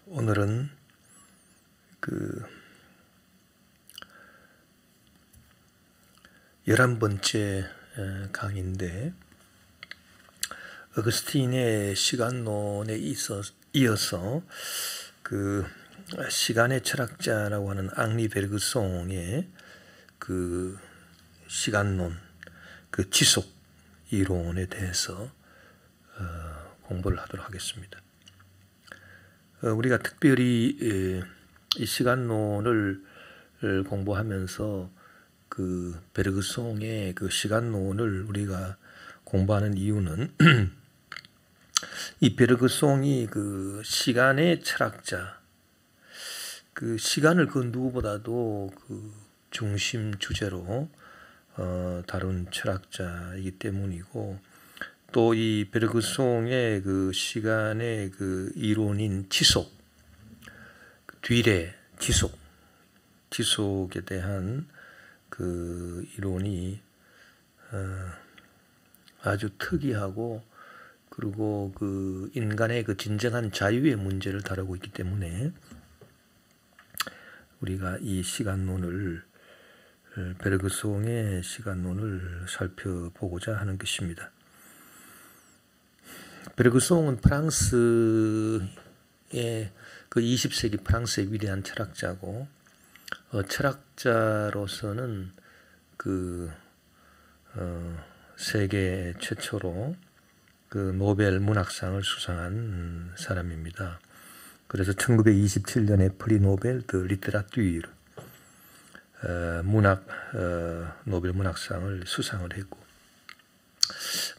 오늘은 그 11번째 강의인데, 어거스틴의 시간론에 이어서 그 시간의 철학자라고 하는 앙리 베르그송의 그 시간론, 그 지속 이론에 대해서 공부를 하도록 하겠습니다. 우리가 특별히 이 시간론을 공부하면서 그 베르그송의 그 시간론을 우리가 공부하는 이유는 이 베르그송이 그 시간의 철학자, 그 시간을 그 누구보다도 그 중심 주제로 다룬 철학자이기 때문이고, 또 이 베르그송의 그 시간의 그 이론인 지속, 뒤래 지속에 대한 그 이론이 아주 특이하고, 그리고 그 인간의 그 진정한 자유의 문제를 다루고 있기 때문에 우리가 이 시간론을, 베르그송의 시간론을 살펴보고자 하는 것입니다. 베르그송은 프랑스의 그 20세기 프랑스의 위대한 철학자고, 철학자로서는 그 세계 최초로 그 노벨 문학상을 수상한 사람입니다. 그래서 1927년에 프리 노벨 드 리테라투르 노벨 문학상을 수상을 했고,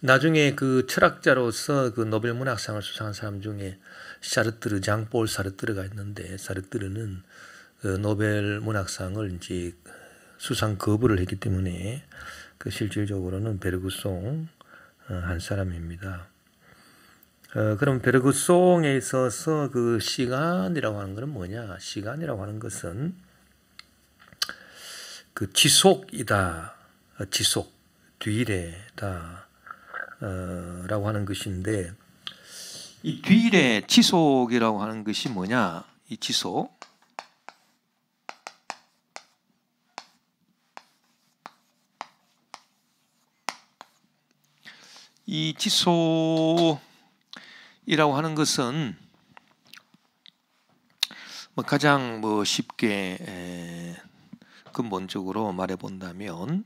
나중에 그 철학자로서 그 노벨 문학상을 수상한 사람 중에 사르트르, 장폴 사르트르가 있는데, 사르트르는 노벨 문학상을 이제 수상 거부를 했기 때문에 그 실질적으로는 베르그송 한 사람입니다. 그럼 베르그송에 있어서 그 시간이라고 하는 것은 뭐냐? 시간이라고 하는 것은 그 지속이다, 지속, 뒤래다 라고 하는 것인데, 이 뒤래 지속이라고 하는 것이 뭐냐? 이 지속, 이 지속이라고 하는 것은 가장 쉽게 근본적으로 말해 본다면,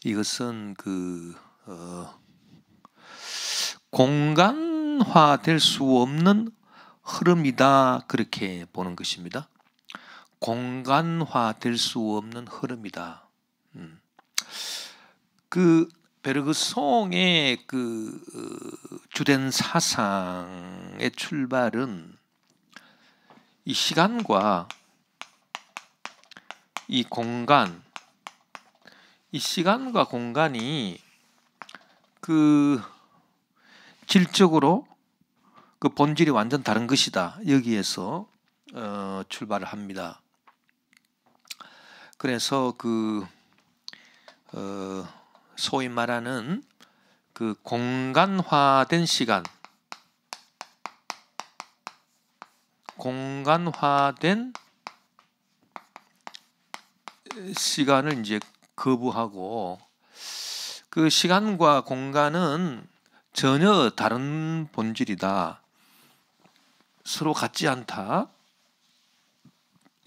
이것은 그 공간화될 수 없는 흐름이다, 그렇게 보는 것입니다. 공간화될 수 없는 흐름이다. 그 베르그송의 그 주된 사상의 출발은 이 시간과 이 공간, 이 시간과 공간이 그 질적으로 그 본질이 완전 다른 것이다, 여기에서 출발을 합니다. 그래서 그 소위 말하는 그 공간화된 시간, 공간화된 시간을 이제 거부하고, 그 시간과 공간은 전혀 다른 본질이다, 서로 같지 않다,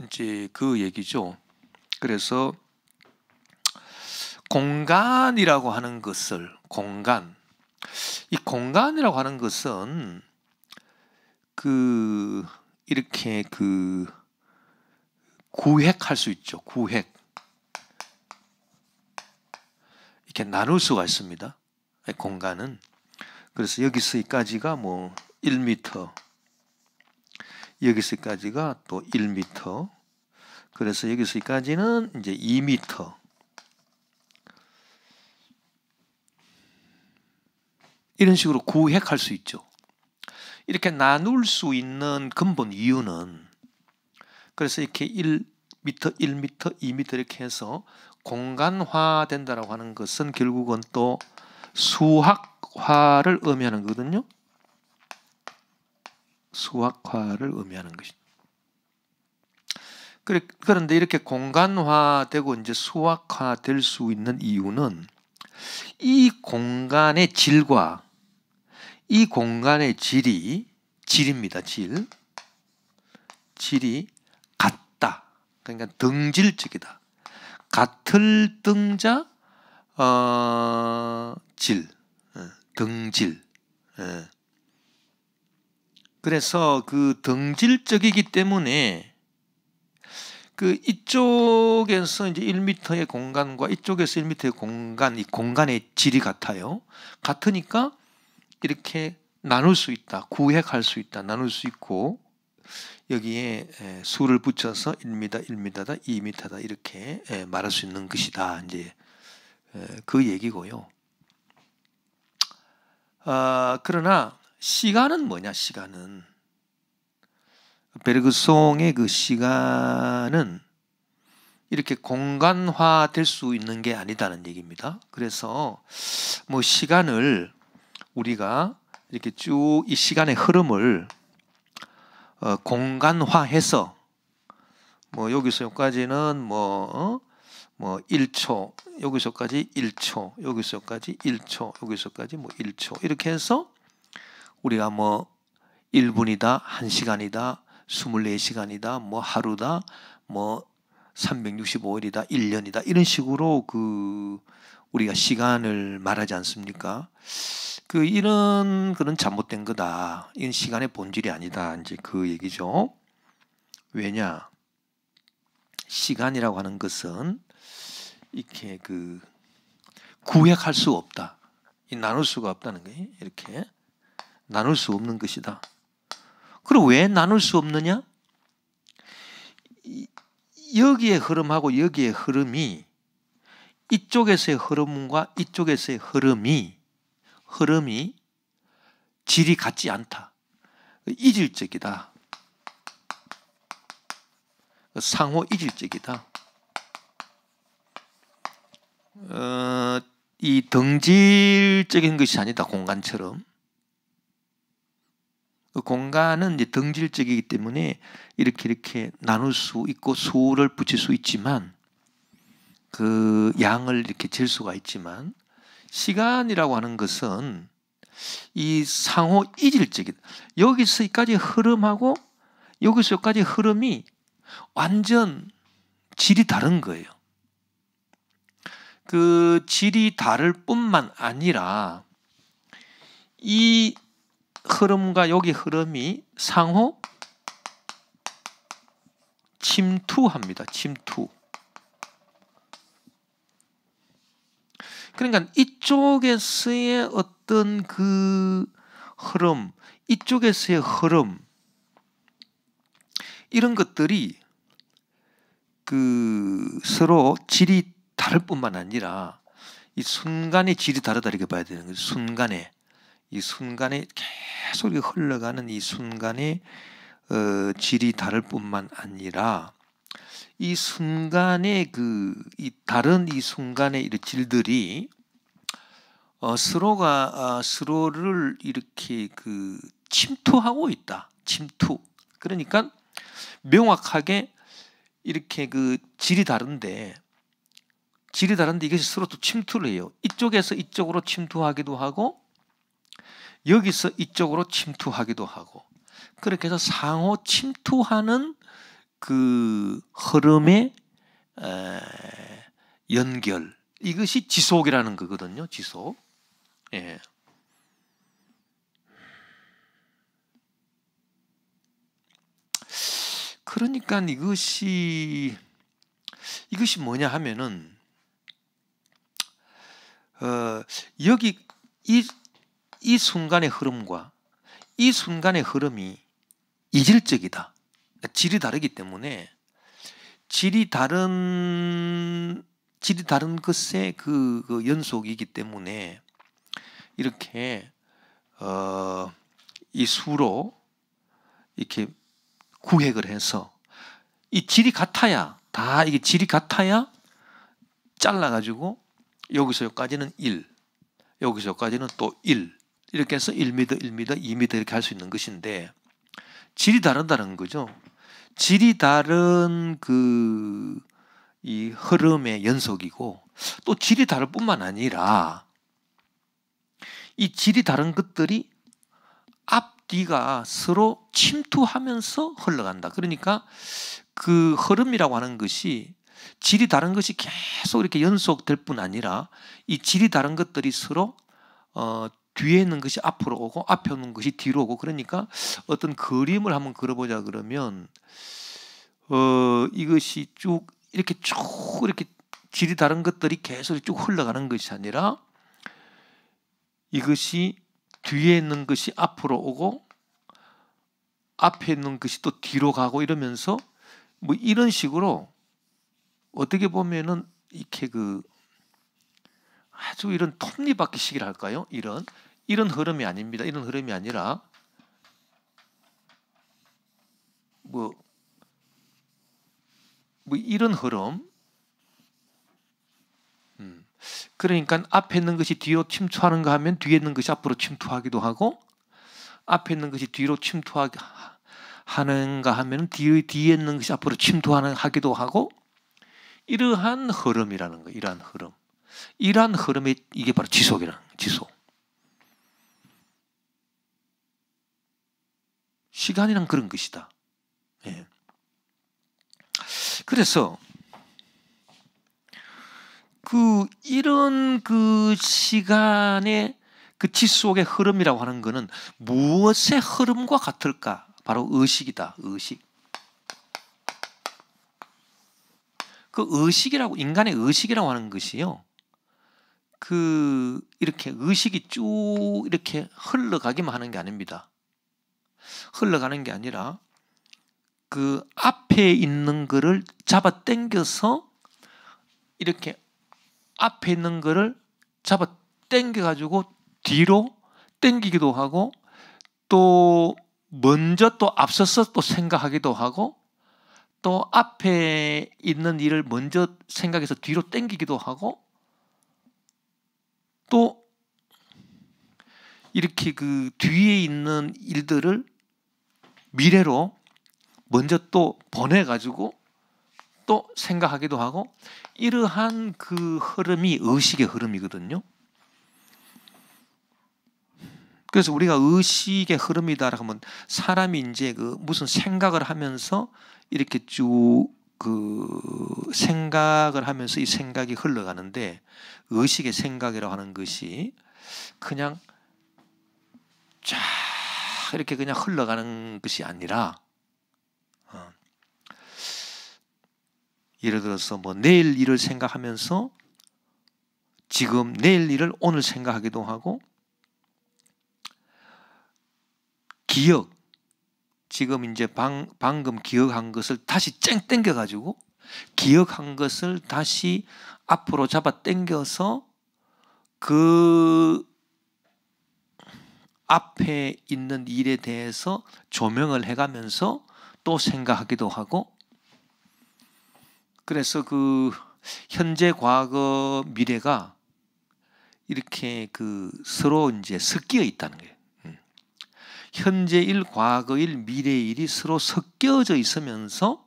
이제 그 얘기죠. 그래서 공간이라고 하는 것을, 이 공간이라고 하는 것은 그 이렇게 그 구획할 수 있죠. 구획, 이렇게 나눌 수가 있습니다, 공간은. 그래서 여기서 여기까지가 1m, 여기서 여기까지가 또 1m, 그래서 여기서 여기까지는 이제 2m, 이런 식으로 구획할 수 있죠. 이렇게 나눌 수 있는 근본 이유는, 그래서 이렇게 1m, 1m, 2m 이렇게 해서 공간화된다라고 하는 것은 결국은 또 수학화를 의미하는 거거든요. 수학화를 의미하는 것입니다. 그런데 이렇게 공간화되고 이제 수학화될 수 있는 이유는 이 공간의 질과 이 공간의 질입니다. 질이 같다. 그러니까 등질적이다. 같을 등자 질, 등질. 그래서 그 등질적이기 때문에 그 이쪽에서 이제 1m의 공간과 이쪽에서 1m의 공간, 이 공간의 질이 같아요. 같으니까 이렇게 나눌 수 있다. 구획할 수 있다. 나눌 수 있고 여기에 수를 붙여서 1m, 1m다, 2m다 이렇게 말할 수 있는 것이다. 이제 그 얘기고요. 그러나 시간은 뭐냐? 시간은 베르그송의 그 시간은 이렇게 공간화될 수 있는 게 아니다는 얘기입니다. 그래서 뭐 시간을 우리가 이렇게 쭉 이 시간의 흐름을 공간화해서 뭐 여기서 여기까지는 뭐 1초, 여기서까지 1초, 여기서까지 1초, 여기서까지 뭐 1초 이렇게 해서 우리가 뭐 1분이다, 1시간이다, 24시간이다, 뭐 하루다, 뭐 365일이다, 1년이다 이런 식으로 그 우리가 시간을 말하지 않습니까? 그 이런 그런 잘못된 거다. 이건 시간의 본질이 아니다. 이제 그 얘기죠. 왜냐? 시간이라고 하는 것은 이렇게 그 구획할 수 없다. 나눌 수가 없다는 거예요. 이렇게 나눌 수 없는 것이다. 그럼 왜 나눌 수 없느냐? 여기의 흐름하고 여기의 흐름이 이쪽에서의 흐름과 이쪽에서의 흐름이 질이 같지 않다. 이질적이다. 상호 이질적이다. 이 등질적인 것이 아니다. 공간처럼. 그 공간은 이제 등질적이기 때문에 이렇게 나눌 수 있고 수를 붙일 수 있지만 그 양을 이렇게 잴 수가 있지만 시간이라고 하는 것은 이 상호 이질적이다. 여기서 여기까지 흐름하고 여기서 여기까지 흐름이 완전 질이 다른 거예요. 그 질이 다를 뿐만 아니라 이 흐름과 여기 흐름이 상호 침투합니다. 침투. 그러니까 이쪽에서의 어떤 그 흐름, 이쪽에서의 흐름 이런 것들이 그 서로 질이 다를 뿐만 아니라 이 순간의 질이 다르다 이렇게 봐야 되는 거죠. 이 순간에 계속 흘러가는 이 순간의 질이 다를 뿐만 아니라 이 순간의 이 다른 이 순간의 이 질들이 서로가 서로를 이렇게 그 침투하고 있다. 침투. 그러니까 명확하게 이렇게 그 질이 다른데 이것이 서로 또 침투를 해요. 이쪽에서 이쪽으로 침투하기도 하고 여기서 이쪽으로 침투하기도 하고 그렇게 해서 상호 침투하는 그 흐름의 연결 이것이 지속이라는 거거든요. 지속. 예. 그러니까 이것이 뭐냐 하면은 여기 이 순간의 흐름과 이 순간의 흐름이 이질적이다. 질이 다르기 때문에 질이 다른 것의 그 연속이기 때문에 이렇게 이 수로 이렇게 구획을 해서 이 질이 같아야 다 이게 질이 같아야 잘라가지고 여기서 여기까지는 1, 여기서 여기까지는 또 1 이렇게 해서 1m, 1m, 2m 이렇게 할 수 있는 것인데 질이 다르다는 거죠. 질이 다른 이 흐름의 연속이고, 또 질이 다를 뿐만 아니라 이 질이 다른 것들이 앞뒤가 서로 침투하면서 흘러간다. 그러니까 그 흐름이라고 하는 것이 질이 다른 것이 계속 이렇게 연속될 뿐 아니라 이 질이 다른 것들이 서로 뒤에 있는 것이 앞으로 오고 앞에 있는 것이 뒤로 오고, 그러니까 어떤 그림을 한번 그려보자 그러면 이것이 쭉 이렇게 질이 다른 것들이 계속 쭉 흘러가는 것이 아니라 이것이 뒤에 있는 것이 앞으로 오고 앞에 있는 것이 또 뒤로 가고 이러면서 뭐 이런 식으로 어떻게 보면은 이렇게 아주 이런 톱니바퀴식이라 할까요? 이런 흐름이 아닙니다. 이런 흐름이 아니라 뭐 이런 흐름. 그러니까 앞에 있는 것이 뒤로 침투하는가 하면 뒤에 있는 것이 앞으로 침투하기도 하고, 앞에 있는 것이 뒤로 침투하는가 하면 뒤에 있는 것이 앞으로 침투하기도 하고, 이러한 흐름이라는 거예요. 이러한 흐름이 이게 바로 지속이라는 거예요. 지속. 시간이란 그런 것이다. 예. 그래서 이런 시간의 지속의 흐름이라고 하는 것은 무엇의 흐름과 같을까? 바로 의식이다. 의식. 인간의 의식이라고 하는 것이요. 이렇게 의식이 쭉 이렇게 흘러가기만 하는 게 아닙니다. 흘러가는 게 아니라 앞에 있는 거를 잡아 당겨서 이렇게 앞에 있는 거를 잡아 당겨가지고 뒤로 당기기도 하고, 또 먼저 또 앞서서 또 생각하기도 하고, 또 앞에 있는 일을 먼저 생각해서 뒤로 당기기도 하고, 또 이렇게 뒤에 있는 일들을 미래로 먼저 또 보내가지고 또 생각하기도 하고, 이러한 흐름이 의식의 흐름이거든요. 그래서 우리가 의식의 흐름이다라고 하면 사람이 이제 무슨 생각을 하면서 이렇게 쭉 생각을 하면서 이 생각이 흘러가는데, 의식의 생각이라고 하는 것이 그냥 쫙 이렇게 그냥 흘러가는 것이 아니라, 예를 들어서 뭐 내일 일을 생각하면서 지금 내일 일을 오늘 생각하기도 하고, 기억, 지금 이제 방금 기억한 것을 다시 쨍 당겨가지고 기억한 것을 다시 앞으로 잡아 당겨서 앞에 있는 일에 대해서 조명을 해가면서 또 생각하기도 하고, 그래서 현재, 과거, 미래가 이렇게 서로 이제 섞여 있다는 거예요. 현재일, 과거일, 미래일이 서로 섞여져 있으면서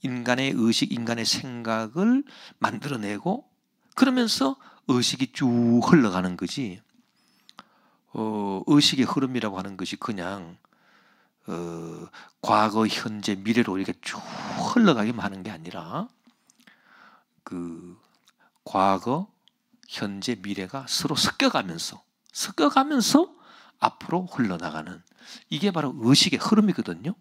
인간의 의식, 인간의 생각을 만들어내고, 그러면서 의식이 쭉 흘러가는 거지. 의식의 흐름이라고 하는 것이 그냥 과거, 현재, 미래로 이렇게 쭉 흘러가기만 하는 게 아니라 과거, 현재, 미래가 서로 섞여가면서 앞으로 흘러나가는, 이게 바로 의식의 흐름이거든요.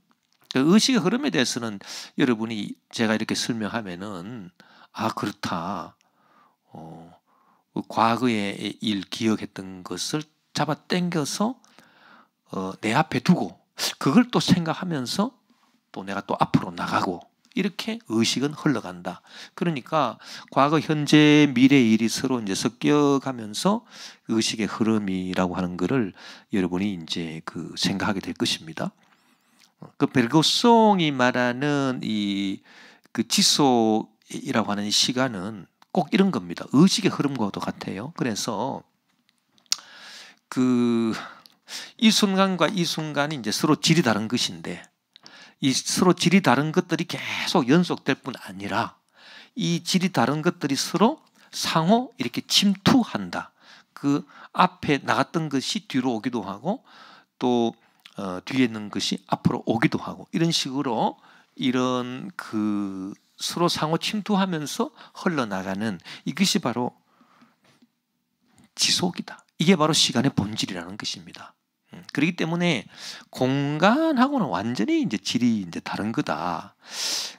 의식의 흐름에 대해서는 여러분이 제가 이렇게 설명하면은 그렇다. 과거의 일 기억했던 것을 잡아 당겨서 내 앞에 두고 그걸 또 생각하면서 또 내가 또 앞으로 나가고, 이렇게 의식은 흘러간다. 그러니까 과거, 현재, 미래 일이 서로 이제 섞여가면서 의식의 흐름이라고 하는 것을 여러분이 이제 생각하게 될 것입니다. 베르그송이 말하는 지속이라고 하는 시간은 꼭 이런 겁니다. 의식의 흐름과도 같아요. 그래서 이 순간과 이 순간이 이제 서로 질이 다른 것인데, 이 서로 질이 다른 것들이 계속 연속될 뿐 아니라 이 질이 다른 것들이 서로 상호 이렇게 침투한다. 그 앞에 나갔던 것이 뒤로 오기도 하고 또 뒤에 있는 것이 앞으로 오기도 하고 이런 식으로 이런 그 서로 상호 침투하면서 흘러나가는 이것이 바로 지속이다. 이게 바로 시간의 본질이라는 것입니다. 그렇기 때문에 공간하고는 완전히 이제 질이 이제 다른 거다.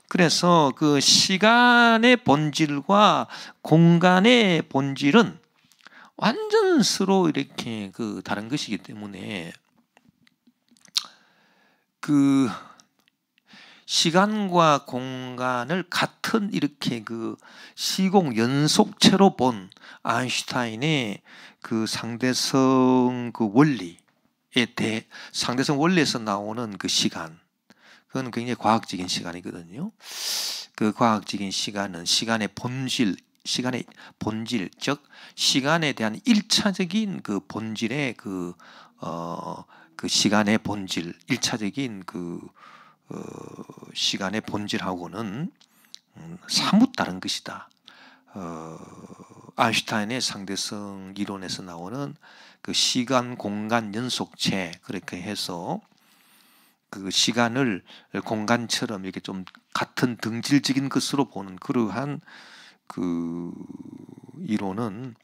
그래서 그 시간의 본질과 공간의 본질은 완전 서로 이렇게 그 다른 것이기 때문에 그 시간과 공간을 같은 이렇게 그 시공 연속체로 본 아인슈타인의 그 상대성 그 원리에 대해 상대성 원리에서 나오는 그 시간, 그건 굉장히 과학적인 시간이거든요. 그 과학적인 시간은 시간의 본질, 즉 시간에 대한 일차적인 그 본질의 그 시간의 본질, 일차적인 시간의 본질하고는 사뭇 다른 것이다. 아인슈타인의 상대성 이론에서 나오는 그 시간 공간 연속체, 그렇게 해서 그 시간을 공간처럼 이렇게 좀 같은 등질적인 것으로 보는 그러한 그 이론은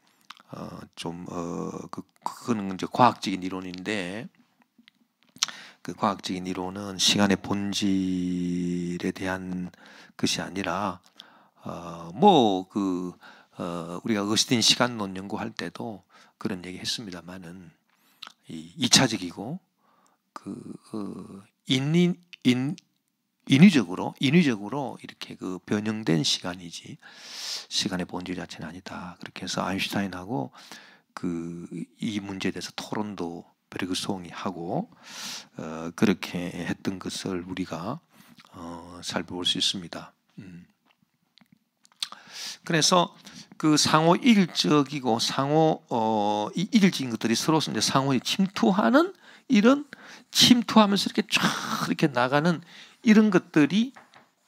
그거는 이제 과학적인 이론인데, 그 과학적인 이론은 시간의 본질에 대한 것이 아니라 우리가 어스틴 시간론 연구할 때도 그런 얘기 했습니다만은 이차적이고 인위적으로 이렇게 그 변형된 시간이지 시간의 본질 자체는 아니다. 그렇게 해서 아인슈타인하고 이 문제에 대해서 토론도 베르그송이 하고 그렇게 했던 것을 우리가 살펴볼 수 있습니다. 그래서 그 상호 일적이고 이질적인 것들이 서로 이제 상호에 침투하는 이런 침투하면서 이렇게 쫙 이렇게 나가는 이런 것들이,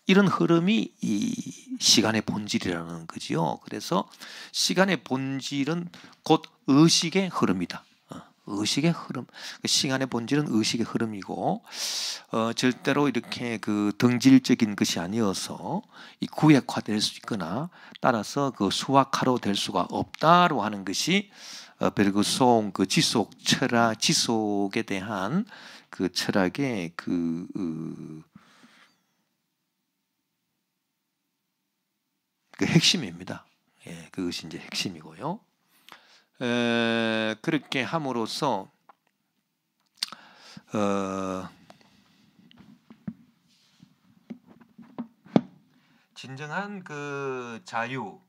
이런 흐름이 이 시간의 본질이라는 거지요. 그래서 시간의 본질은 곧 의식의 흐름이다. 의식의 흐름. 시간의 본질은 의식의 흐름이고 절대로 이렇게 그 등질적인 것이 아니어서 이 구획화될 수 있거나 따라서 그 수학화로 될 수가 없다로 하는 것이 베르그송 그 지속에 대한 그 철학의 그 핵심입니다. 예, 그것이 이제 핵심이고요. 그렇게 함으로써 진정한 그 자유,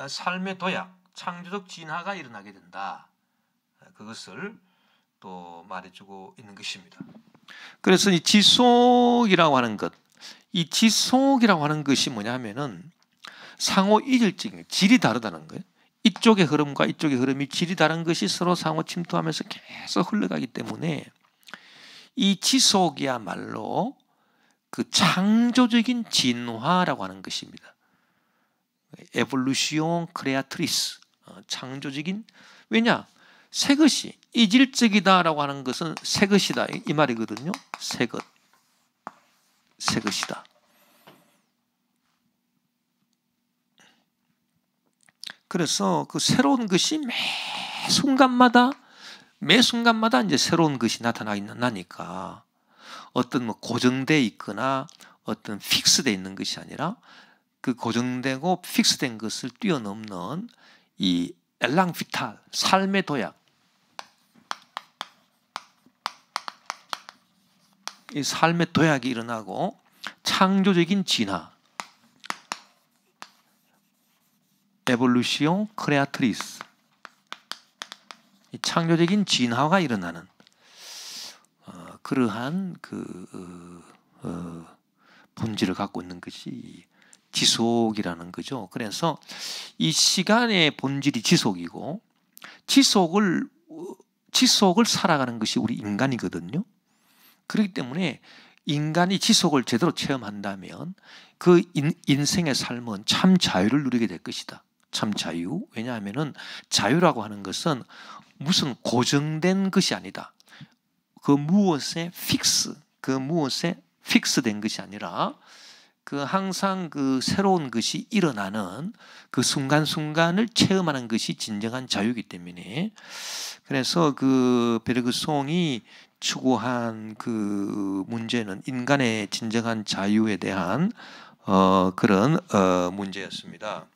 삶의 도약, 창조적 진화가 일어나게 된다. 그것을 또 말해주고 있는 것입니다. 그래서 이 지속이라고 하는 것, 이 지속이라고 하는 것이 뭐냐면은 상호 이질적인 질이 다르다는 거예요. 이쪽의 흐름과 이쪽의 흐름이 질이 다른 것이 서로 상호 침투하면서 계속 흘러가기 때문에 이 지속이야말로 그 창조적인 진화라고 하는 것입니다. 에볼루시옹 크레아트리스, 창조적인, 왜냐? 새 것이 이질적이다라고 하는 것은 새 것이다 이 말이거든요. 새 것이다. 그래서 그 새로운 것이 매 순간마다 이제 새로운 것이 나타나니까 어떤 뭐 고정되어 있거나 어떤 픽스되어 있는 것이 아니라 그 고정되고 픽스된 것을 뛰어넘는 이 엘랑 비탈, 삶의 도약, 이 삶의 도약이 일어나고 창조적인 진화, 에볼루시옹 크레아트리스, 창조적인 진화가 일어나는 그러한 본질을 갖고 있는 것이 지속이라는 거죠. 그래서 이 시간의 본질이 지속이고 지속을 살아가는 것이 우리 인간이거든요. 그렇기 때문에 인간이 지속을 제대로 체험한다면 그 인생의 삶은 참 자유를 누리게 될 것이다. 참 자유. 왜냐하면은 자유라고 하는 것은 무슨 고정된 것이 아니다. 그 무엇에 픽스된 것이 아니라 그 항상 그 새로운 것이 일어나는 그 순간순간을 체험하는 것이 진정한 자유이기 때문에, 그래서 그 베르그송이 추구한 그 문제는 인간의 진정한 자유에 대한 그런 문제였습니다.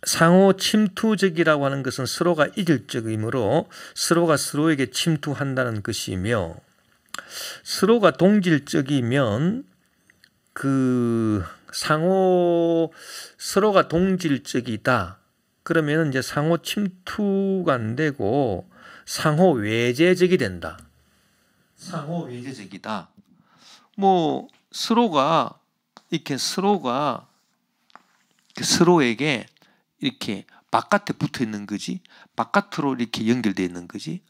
상호 침투적이라고 하는 것은 서로가 이질적이므로 서로가 서로에게 침투한다는 것이며, 서로가 동질적이면 그 서로가 동질적이다. 그러면 이제 상호 침투가 안 되고 상호 외제적이 된다. 상호 외제적이다. 뭐 서로가 서로에게 이렇게 바깥에 붙어 있는 거지, 바깥으로 이렇게 연결되어 있는 거지,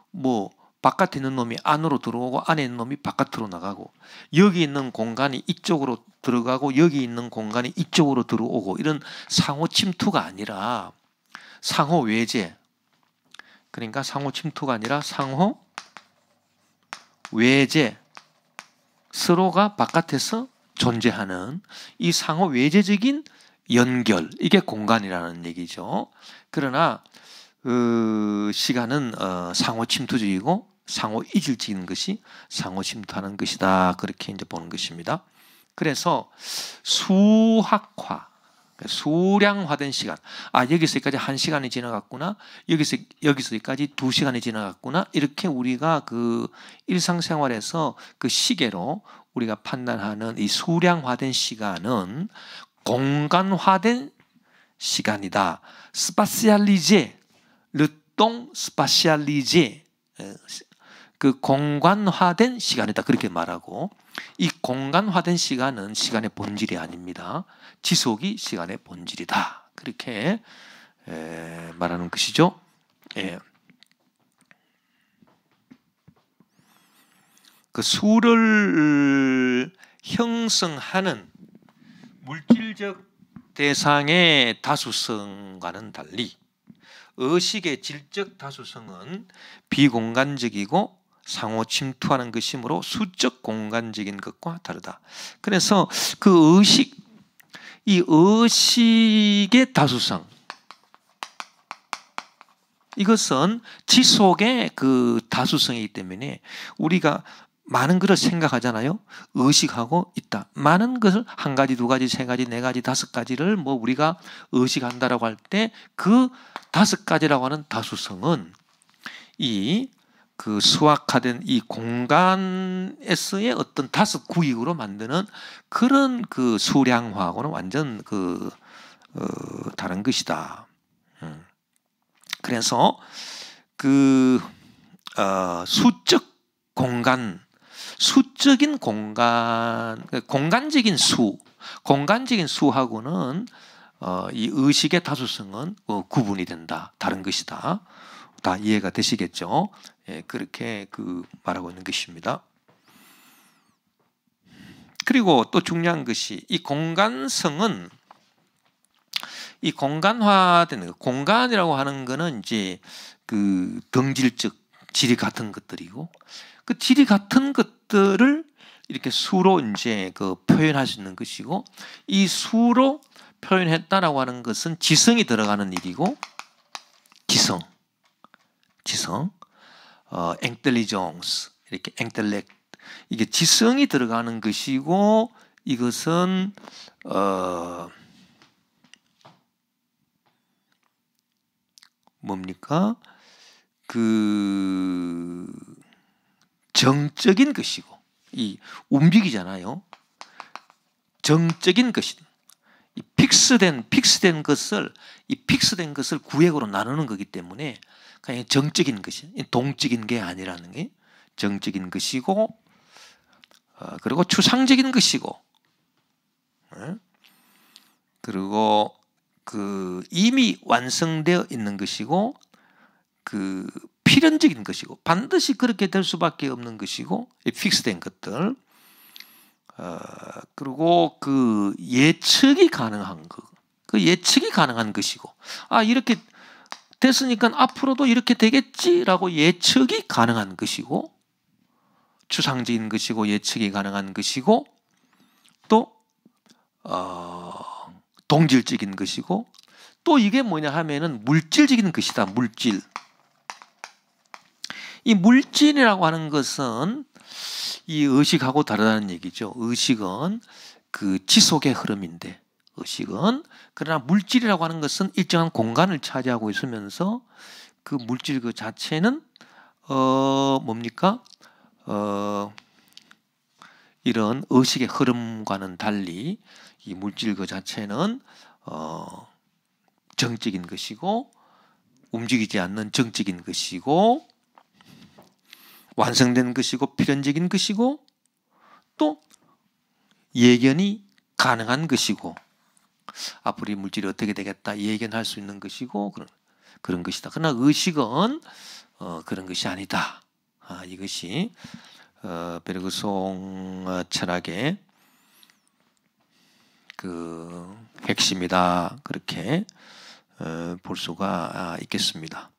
뭐 바깥에 있는 놈이 안으로 들어오고 안에 있는 놈이 바깥으로 나가고, 여기 있는 공간이 이쪽으로 들어가고 여기 있는 공간이 이쪽으로 들어오고, 이런 상호 침투가 아니라 상호 외제. 그러니까 상호 침투가 아니라 상호 외제. 서로가 바깥에서 존재하는 이 상호 외제적인 연결, 이게 공간이라는 얘기죠. 그러나 시간은 상호 침투적이고 상호 이질적인 것이 상호 침투하는 것이다. 그렇게 이제 보는 것입니다. 그래서 수학화, 수량화된 시간. 여기서까지 1시간이 지나갔구나. 여기서까지 2시간이 지나갔구나. 이렇게 우리가 그 일상생활에서 그 시계로 우리가 판단하는 이 수량화된 시간은 공간화된 시간이다. 스파시알리제, 르똥 스파시알리제, 그 공간화된 시간이다. 그렇게 말하고, 이 공간화된 시간은 시간의 본질이 아닙니다. 지속이 시간의 본질이다. 그렇게 말하는 것이죠. 그 수를 형성하는 물질적 대상의 다수성과는 달리 의식의 질적 다수성은 비공간적이고 상호 침투하는 것이므로 수적 공간적인 것과 다르다. 그래서 그 이 의식의 다수성, 이것은 지속의 그 다수성이기 때문에 우리가 많은 것을 생각하잖아요. 의식하고 있다. 많은 것을 한 가지, 두 가지, 세 가지, 네 가지, 다섯 가지를 뭐 우리가 의식한다라고 할 때 그 다섯 가지라고 하는 다수성은 이 그 수학화된 이 공간에서의 어떤 다섯 구익으로 만드는 그런 그 수량화하고는 완전 다른 것이다. 그래서 그 수적 공간, 수적인 공간, 공간적인 수하고는 이 의식의 다수성은 구분이 된다. 다른 것이다. 다 이해가 되시겠죠? 그렇게 말하고 있는 것입니다. 그리고 또 중요한 것이 이 공간성은, 이 공간화된 공간이라고 하는 거는 이제 그 등질적 질이 같은 것들이고, 그 질이 같은 것들을 이렇게 수로 이제 표현할 수 있는 것이고, 이 수로 표현했다라고 하는 것은 지성이 들어가는 일이고, 지성, 인텔리전스, 이렇게 인텔렉트, 이게 지성이 들어가는 것이고, 이것은 뭡니까? 그 정적인 것이고, 이 움직이잖아요. 정적인 것이다. 이 픽스된 것을 구획으로 나누는 거기 때문에 그냥 정적인 것이, 동적인 게 아니라는 게 정적인 것이고, 그리고 추상적인 것이고, 그리고 그 이미 완성되어 있는 것이고, 그 필연적인 것이고 반드시 그렇게 될 수밖에 없는 것이고 픽스된 것들. 그리고 그 예측이 가능한 거, 그 예측이 가능한 것이고, 이렇게 됐으니까 앞으로도 이렇게 되겠지라고 예측이 가능한 것이고, 추상적인 것이고 예측이 가능한 것이고, 또 동질적인 것이고, 또 이게 뭐냐 하면은 물질적인 것이다. 물질. 이 물질이라고 하는 것은 이 의식하고 다르다는 얘기죠. 의식은 그 지속의 흐름인데, 의식은, 그러나 물질이라고 하는 것은 일정한 공간을 차지하고 있으면서 그 물질 그 자체는 뭡니까? 이런 의식의 흐름과는 달리 이 물질 그 자체는 정적인 것이고 움직이지 않는 정적인 것이고 완성된 것이고 필연적인 것이고 또 예견이 가능한 것이고 앞으로 이 물질이 어떻게 되겠다 예견할 수 있는 것이고 그런 것이다. 그러나 의식은 그런 것이 아니다. 이것이 베르그송 철학의 그 핵심이다. 그렇게 볼 수가 있겠습니다.